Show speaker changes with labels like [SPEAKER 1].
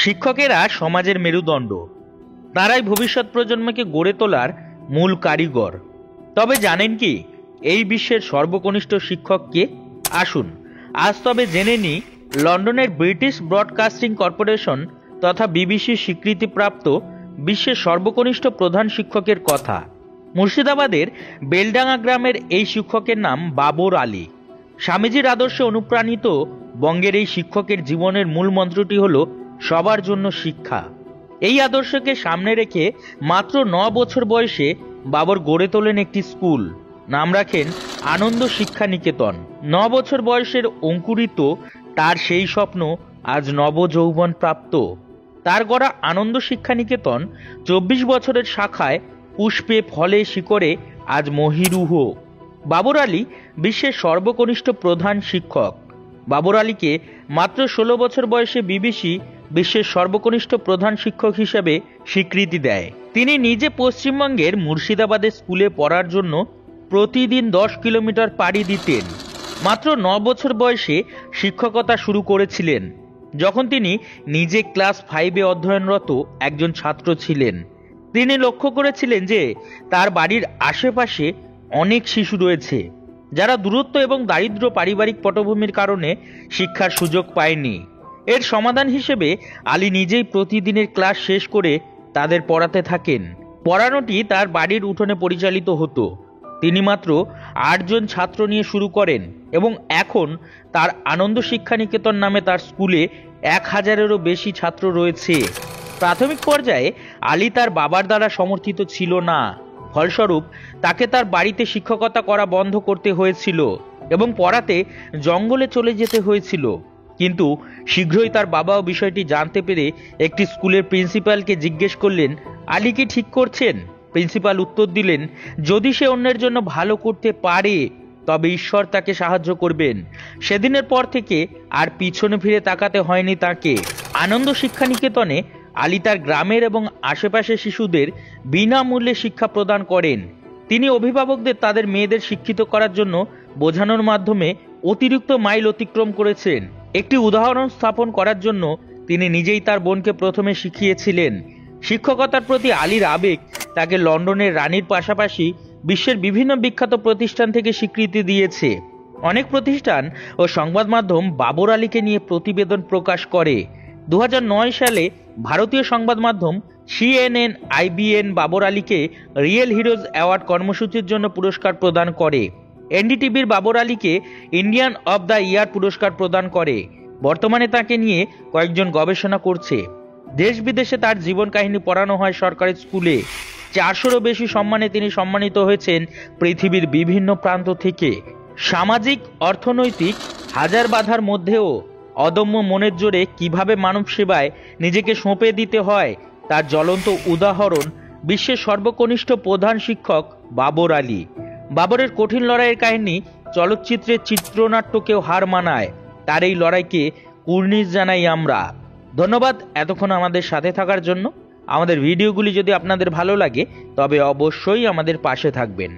[SPEAKER 1] শিক্ষকেরা সমাজের মেরুদণ্ড, তারাই ভবিষ্যৎ প্রজন্মকে গড়ে তোলার মূল কারিগর। তবে জানেন কি এই বিশ্বের সর্বকনিষ্ঠ শিক্ষক কে? আসুন আজ তবে জেনে নিই লন্ডনের ব্রিটিশ ব্রডকাস্টিং কর্পোরেশন তথা বিবিসি স্বীকৃতিপ্রাপ্ত বিশ্বের সর্বকনিষ্ঠ প্রধান শিক্ষকের কথা। মুর্শিদাবাদের বেলডাঙ্গা গ্রামের এই শিক্ষকের নাম বাবর আলী। স্বামীজির আদর্শে অনুপ্রাণিত বঙ্গের এই শিক্ষকের জীবনের মূল মন্ত্রটি হল সবার জন্য শিক্ষা। এই আদর্শকে সামনে রেখে মাত্র 9 বছর বয়সে বাবর গড়ে তোলেন একটি স্কুল, নাম রাখেন আনন্দ শিক্ষা নিকেতন। 9 বছর বয়সের অঙ্কুরিত তার সেই স্বপ্ন আজ নবযৌবন প্রাপ্ত। তার গড়া আনন্দ শিক্ষা নিকেতন 24 বছরের শাখায় পুষ্পে ফলে শিকড়ে আজ মহিরুহ। বাবর আলী বিশ্বের সর্বকনিষ্ঠ প্রধান শিক্ষক। বাবর আলীকে মাত্র 16 বছর বয়সে বিবিসি বিশ্বের সর্বকনিষ্ঠ প্রধান শিক্ষক হিসেবে স্বীকৃতি দেয়। তিনি নিজে পশ্চিমবঙ্গের মুর্শিদাবাদের স্কুলে পড়ার জন্য প্রতিদিন 10 কিলোমিটার পাড়ি দিতেন। মাত্র 9 বছর বয়সে শিক্ষকতা শুরু করেছিলেন, যখন তিনি নিজে ক্লাস 5-এ অধ্যয়নরত একজন ছাত্র ছিলেন। তিনি লক্ষ্য করেছিলেন যে তার বাড়ির আশেপাশে অনেক শিশু রয়েছে যারা দূরত্ব এবং দারিদ্র্য পারিবারিক পটভূমির কারণে শিক্ষার সুযোগ পায়নি। এর সমাধান হিসেবে আলী নিজেই প্রতিদিনের ক্লাস শেষ করে তাদের পড়াতে থাকেন। পড়ানোটি তার বাড়ির উঠোনে পরিচালিত হতো। তিনি মাত্র 8 জন ছাত্র নিয়ে শুরু করেন এবং এখন তার আনন্দ শিক্ষা নিকেতন নামে তার স্কুলে 1000-এরও বেশি ছাত্র রয়েছে। প্রাথমিক পর্যায়ে আলী তার বাবার দ্বারা সমর্থিত ছিল না, ফলস্বরূপ তাকে তার বাড়িতে শিক্ষকতা করা বন্ধ করতে হয়েছিল এবং পড়াতে জঙ্গলে চলে যেতে হয়েছিল। কিন্তু শীঘ্রই তার বাবাও বিষয়টি জানতে পেরে একটি স্কুলের প্রিন্সিপালকে জিজ্ঞেস করলেন, আলী কি ঠিক করছেন? প্রিন্সিপাল উত্তর দিলেন, যদি সে অন্যের জন্য ভালো করতে পারে তবে ঈশ্বর তাকে সাহায্য করবেন। সেদিনের পর থেকে আর পিছনে ফিরে তাকাতে হয়নি তাকে। আনন্দ শিক্ষা নিকেতনে আলী তার গ্রামের এবং আশেপাশের শিশুদের বিনামূল্যে শিক্ষা প্রদান করেন। তিনি অভিভাবকদের তাদের মেয়েদের শিক্ষিত করার জন্য বোঝানোর মাধ্যমে অতিরিক্ত মাইল অতিক্রম করেছেন। একটি উদাহরণ স্থাপন করার জন্য তিনি নিজেই তার বোনকে প্রথমে শিখিয়েছিলেন। শিক্ষকতার প্রতি আলীর আবেগ তাকে লন্ডনের রানীর পাশাপাশি বিশ্বের বিভিন্ন বিখ্যাত প্রতিষ্ঠান থেকে স্বীকৃতি দিয়েছে। অনেক প্রতিষ্ঠান ও সংবাদ মাধ্যম বাবর আলীকে নিয়ে প্রতিবেদন প্রকাশ করে। 2009 সালে ভারতীয় সংবাদ মাধ্যম CNN IBN বাবর আলীকে রিয়েল হিরোজ অ্যাওয়ার্ড কর্মসূচির জন্য পুরস্কার প্রদান করে। NDTVর বাবর আলীকে ইন্ডিয়ান অব দ্য ইয়ার পুরস্কার প্রদান করে। বর্তমানে তাকে নিয়ে কয়েকজন গবেষণা করছে। দেশ বিদেশে তার জীবন কাহিনী পড়ানো হয় সরকারি স্কুলে। 400-রও বেশি সম্মানে তিনি সম্মানিত হয়েছেন পৃথিবীর বিভিন্ন প্রান্ত থেকে। সামাজিক অর্থনৈতিক হাজার বাধার মধ্যেও অদম্য মনের জোরে কিভাবে মানব সেবায় নিজেকে সঁপে দিতে হয় তার জ্বলন্ত উদাহরণ বিশ্বের সর্বকনিষ্ঠ প্রধান শিক্ষক বাবর আলী। বাবরের কঠিন লড়াইয়ের কাহিনী চলচ্চিত্রের চিত্রনাট্যকেও হার মানায়। তার এই লড়াইকে কুর্নিশ জানাই আমরা। ধন্যবাদ এতক্ষণ আমাদের সাথে থাকার জন্য। আমাদের ভিডিওগুলি যদি আপনাদের ভালো লাগে তবে অবশ্যই আমাদের পাশে থাকবেন।